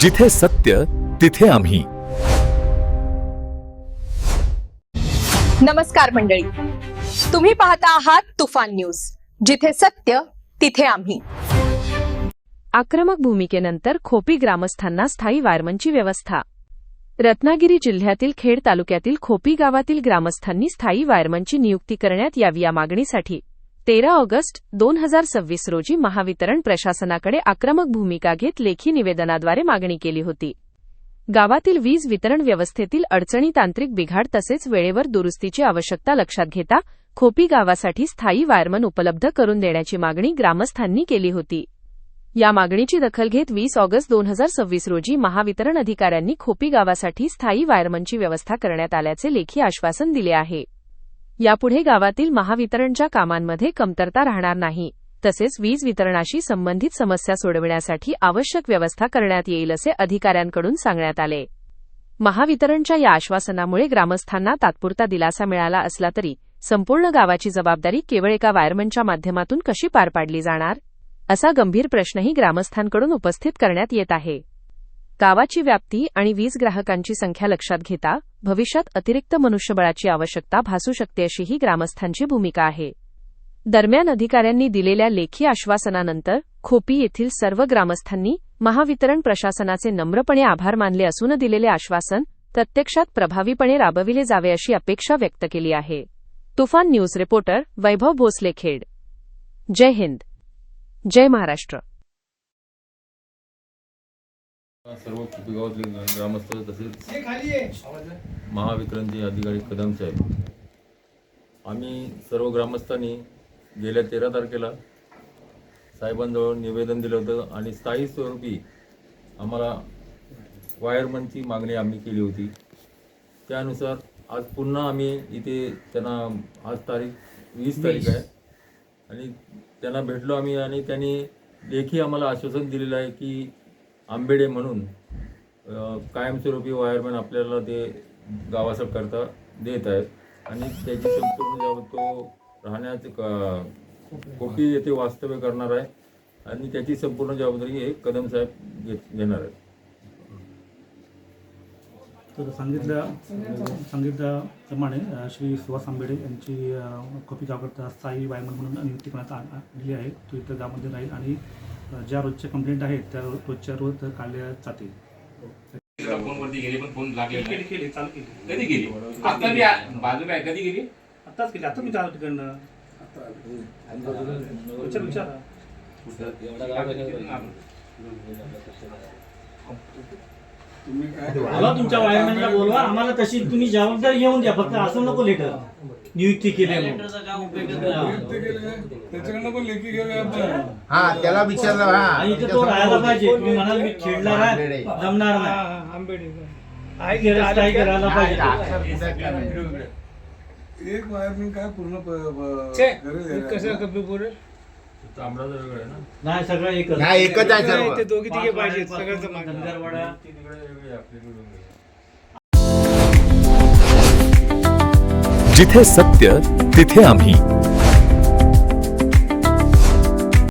जिथे सत्य तिथे आम्ही. नमस्कार मंडळी, तुम्ही पाहता आहात तुफान न्यूज, जिथे सत्य तिथे आम्ही. आक्रमक भूमिकेनंतर खोपी ग्रामस्थांना स्थायी वायरमनची व्यवस्था. रत्नागिरी जिल्ह्यातील खेड तालुक्यातील खोपी गावातील ग्रामस्थांनी स्थायी वायरमनची नियुक्ती करण्यात यावी या मागणीसाठी 13 ऑगस्ट 2026 रोजी महावितरण प्रशासनाकडे आक्रमक भूमिका घेत लेखी निवेदनाद्वारे मागणी केली होती. गावातील वीज वितरण व्यवस्थेतील अडचणी, तांत्रिक बिघाड तसेच वेळेवर दुरुस्तीची आवश्यकता लक्षात घेता खोपी गावासाठी स्थायी वायरमन उपलब्ध करून देण्याची मागणी ग्रामस्थांनी केली होती. या मागणीची दखल घेत 20 ऑगस्ट 2026 रोजी महावितरण अधिकाऱ्यांनी खोपी गावासाठी स्थायी वायरमनची व्यवस्था करण्यात आल्याचे लेखी आश्वासन दिले आहे. यापुढे गावातील महावितरणच्या कामांमध्ये कमतरता राहणार नाही, तसेच वीज वितरणाशी संबंधित समस्या सोडविण्यासाठी आवश्यक व्यवस्था करण्यात येईल असे अधिकाऱ्यांकडून सांगण्यात आले. महावितरणच्या या आश्वासनामुळे ग्रामस्थांना तात्पुरता दिलासा मिळाला असला तरी संपूर्ण गावाची जबाबदारी केवळ एका वायरमनच्या माध्यमातून कशी पार पाडली जाणार, असा गंभीर प्रश्नही ग्रामस्थांकडून उपस्थित करण्यात येत आहे. गावाची व्याप्ती आणि वीज ग्राहकांची संख्या लक्षात घेता भविष्यात अतिरिक्त मनुष्यबळाची आवश्यकता भासू शकते अशीही ग्रामस्थांची भूमिका आहे. दरम्यान अधिकाऱ्यांनी दिलेल्या लेखी आश्वासनानंतर खोपी येथील सर्व ग्रामस्थांनी महावितरण प्रशासनाचे नम्रपणे आभार मानले असून दिलेले आश्वासन प्रत्यक्षात प्रभावीपणे राबविले जावे अशी अपेक्षा व्यक्त केली आहे. तुफान न्यूज रिपोर्टर वैभव भोसले, खेड. जय हिंद, जय महाराष्ट्र. सर्व खोपी गावातले ग्रामस्थ तसेच महावितरणचे अधिकारी कदम साहेब, आम्ही सर्व ग्रामस्थांनी गेल्या 13 तारखेला साहेबांजवळ निवेदन दिलं होतं आणि स्थायी स्वरूपी आम्हाला वायरमनची मागणी आम्ही केली होती. त्यानुसार आज पुन्हा आम्ही इथे त्यांना, आज तारीख 20 तारीख आहे आणि त्यांना भेटलो आम्ही आणि त्यांनी लेखी आम्हाला आश्वासन दिलेलं आहे की आंबेडे म्हणून कायमस्वरूपी वायरमॅन आपल्याला ते गावासाठी देत आहेत आणि त्याची संपूर्ण तो राहण्याचे खोपी येथे वास्तव्य करणार आहे आणि त्याची संपूर्ण जबाबदारी हे कदम साहेब घेणार आहेत. तर सांगितल्याप्रमाणे श्री सुहास आंबेडे यांची खोपी गावाकरता स्थायी वायरमन म्हणून नियुक्ती करण्यात आलेली आहे. तो इथं गावामध्ये राहील आणि ज्या रोजच्या कंप्लेंट आहेत त्या रोजच्या रोज काढल्या जातील. फोनवरती गेले पण फोन लागले केली चालू केली. कधी गेली? आता मी बाजूला आहे. कधी गेली? आताच केली. आता मी चालू तिकडनं विचार बोलवा, तुमच्या वायरमॅनला बोलवा, आम्हाला तशी तुम्ही जबाबदारी घेऊन द्या, फक्त असं नको लेटर नियुक्ती केली त्याच्याकडनं पण लेखी घेऊया आपण. हा त्याला विचारलं. आणि इथे तो राहायला पाहिजे. तुम्ही म्हणाल मी खेळणार आहे, जमणार नाही. आंबेडे करायला पाहिजे. एक वायरमॅन काय पूर्ण कसं पूर्ण तांबडा जर वेगळं आहे ना, नाही सगळं एकच आहे सर्व. ते दोघी तिघे पाहिजे सगळ्यांचं धनगरवाडा. जिथे सत्य तिथे आम्ही.